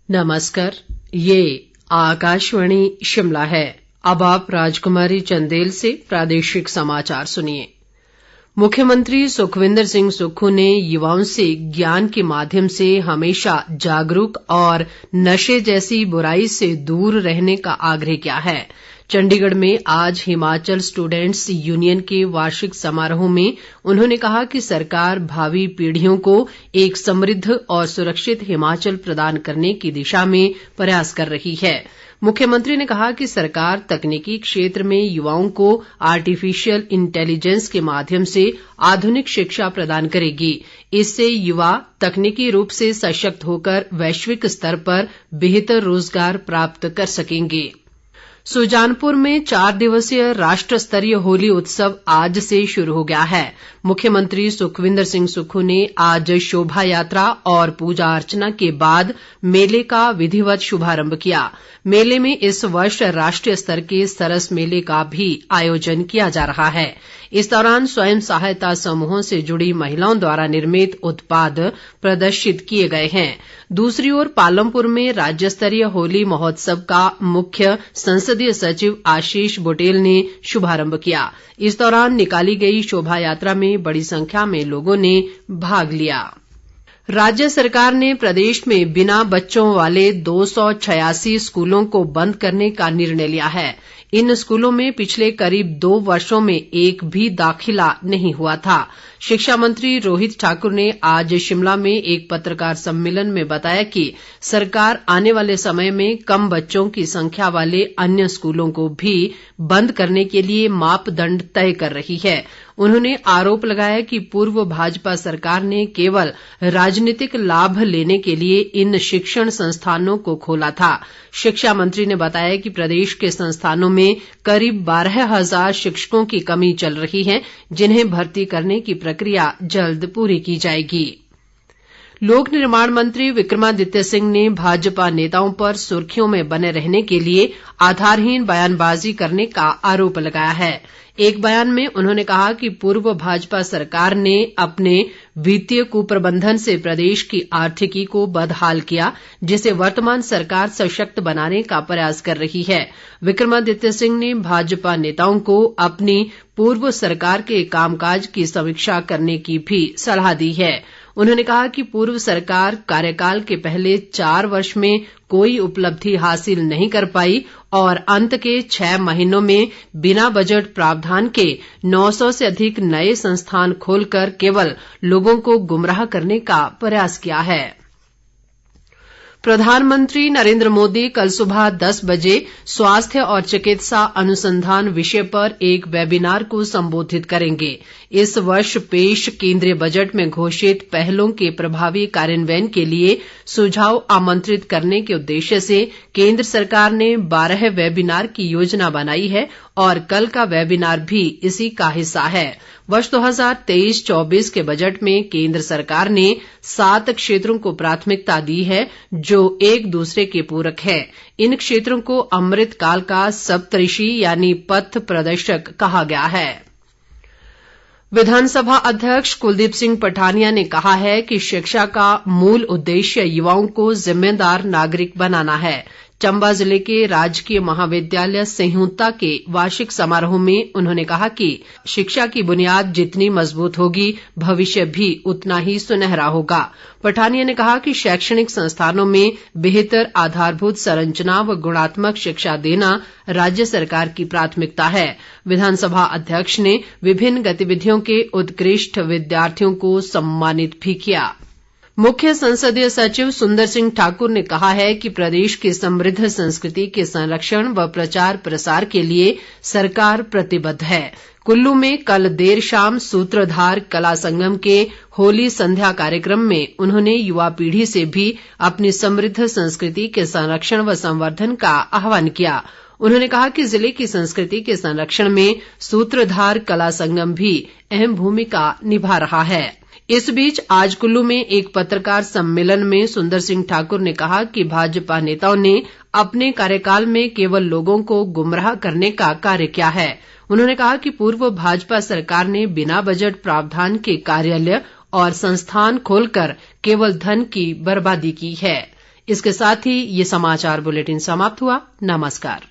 नमस्कार, ये आकाशवाणी शिमला है। अब आप राजकुमारी चंदेल से प्रादेशिक समाचार सुनिए। मुख्यमंत्री सुखविंदर सिंह सुक्खू ने युवाओं से ज्ञान के माध्यम से हमेशा जागरूक और नशे जैसी बुराई से दूर रहने का आग्रह किया है। चंडीगढ़ में आज हिमाचल स्टूडेंट्स यूनियन के वार्षिक समारोह में उन्होंने कहा कि सरकार भावी पीढ़ियों को एक समृद्ध और सुरक्षित हिमाचल प्रदान करने की दिशा में प्रयास कर रही है। मुख्यमंत्री ने कहा कि सरकार तकनीकी क्षेत्र में युवाओं को आर्टिफिशियल इंटेलिजेंस के माध्यम से आधुनिक शिक्षा प्रदान करेगी। इससे युवा तकनीकी रूप से सशक्त होकर वैश्विक स्तर पर बेहतर रोजगार प्राप्त कर सकेंगे। सुजानपुर में 4 दिवसीय राष्ट्र स्तरीय होली उत्सव आज से शुरू हो गया है। मुख्यमंत्री सुखविंदर सिंह सुक्खू ने आज शोभा यात्रा और पूजा अर्चना के बाद मेले का विधिवत शुभारंभ किया। मेले में इस वर्ष राष्ट्रीय स्तर के सरस मेले का भी आयोजन किया जा रहा है। इस दौरान स्वयं सहायता समूहों से जुड़ी महिलाओं द्वारा निर्मित उत्पाद प्रदर्शित किए गए हैं। दूसरी ओर पालमपुर में राज्य स्तरीय होली महोत्सव का मुख्य संसदीय सचिव आशीष बुटेल ने शुभारंभ किया। इस दौरान निकाली गई शोभा यात्रा में बड़ी संख्या में लोगों ने भाग लिया। राज्य सरकार ने प्रदेश में बिना बच्चों वाले 286 स्कूलों को बंद करने का निर्णय लिया है। इन स्कूलों में पिछले करीब 2 वर्षों में एक भी दाखिला नहीं हुआ था। शिक्षा मंत्री रोहित ठाकुर ने आज शिमला में एक पत्रकार सम्मेलन में बताया कि सरकार आने वाले समय में कम बच्चों की संख्या वाले अन्य स्कूलों को भी बंद करने के लिए मापदंड तय कर रही है। उन्होंने आरोप लगाया कि पूर्व भाजपा सरकार ने केवल राजनीतिक लाभ लेने के लिए इन शिक्षण संस्थानों को खोला था। शिक्षा मंत्री ने बताया कि प्रदेश के संस्थानों में करीब 12,000 शिक्षकों की कमी चल रही है, जिन्हें भर्ती करने की प्रक्रिया जल्द पूरी की जाएगी। लोक निर्माण मंत्री विक्रमादित्य सिंह ने भाजपा नेताओं पर सुर्खियों में बने रहने के लिए आधारहीन बयानबाजी करने का आरोप लगाया है। एक बयान में उन्होंने कहा कि पूर्व भाजपा सरकार ने अपने वित्तीय कुप्रबंधन से प्रदेश की आर्थिकी को बदहाल किया, जिसे वर्तमान सरकार सशक्त बनाने का प्रयास कर रही है। विक्रमादित्य सिंह ने भाजपा नेताओं को अपनी पूर्व सरकार के कामकाज की समीक्षा करने की भी सलाह दी है। उन्होंने कहा कि पूर्व सरकार कार्यकाल के पहले 4 वर्ष में कोई उपलब्धि हासिल नहीं कर पाई और अंत के 6 महीनों में बिना बजट प्रावधान के 900 से अधिक नए संस्थान खोलकर केवल लोगों को गुमराह करने का प्रयास किया है। प्रधानमंत्री नरेंद्र मोदी कल सुबह 10 बजे स्वास्थ्य और चिकित्सा अनुसंधान विषय पर एक वेबिनार को संबोधित करेंगे। इस वर्ष पेश केंद्रीय बजट में घोषित पहलों के प्रभावी कार्यान्वयन के लिए सुझाव आमंत्रित करने के उद्देश्य से केंद्र सरकार ने 12 वेबिनार की योजना बनाई है और कल का वेबिनार भी इसी का हिस्सा है। वर्ष 2023-24 के बजट में केंद्र सरकार ने 7 क्षेत्रों को प्राथमिकता दी है, जो एक दूसरे के पूरक है। इन क्षेत्रों को अमृत काल का सप्तऋषि यानी पथ प्रदर्शक कहा गया है। विधानसभा अध्यक्ष कुलदीप सिंह पठानिया ने कहा है कि शिक्षा का मूल उद्देश्य युवाओं को जिम्मेदार नागरिक बनाना है। चंबा जिले के राजकीय महाविद्यालय सिंहुता के वार्षिक समारोह में उन्होंने कहा कि शिक्षा की बुनियाद जितनी मजबूत होगी, भविष्य भी उतना ही सुनहरा होगा। पठानिया ने कहा कि शैक्षणिक संस्थानों में बेहतर आधारभूत संरचना व गुणात्मक शिक्षा देना राज्य सरकार की प्राथमिकता है। विधानसभा अध्यक्ष ने विभिन्न गतिविधियों के उत्कृष्ट विद्यार्थियों को सम्मानित भी किया। मुख्य संसदीय सचिव सुंदर सिंह ठाकुर ने कहा है कि प्रदेश की समृद्ध संस्कृति के संरक्षण व प्रचार प्रसार के लिए सरकार प्रतिबद्ध है। कुल्लू में कल देर शाम सूत्रधार कला संगम के होली संध्या कार्यक्रम में उन्होंने युवा पीढ़ी से भी अपनी समृद्ध संस्कृति के संरक्षण व संवर्धन का आह्वान किया। उन्होंने कहा कि जिले की संस्कृति के संरक्षण में सूत्रधार कला संगम भी अहम भूमिका निभा रहा है। इस बीच आज कुल्लू में एक पत्रकार सम्मेलन में सुंदर सिंह ठाकुर ने कहा कि भाजपा नेताओं ने अपने कार्यकाल में केवल लोगों को गुमराह करने का कार्य किया है। उन्होंने कहा कि पूर्व भाजपा सरकार ने बिना बजट प्रावधान के कार्यालय और संस्थान खोलकर केवल धन की बर्बादी की है। इसके साथ ही ये समाचार बुलेटिन समाप्त हुआ। नमस्कार।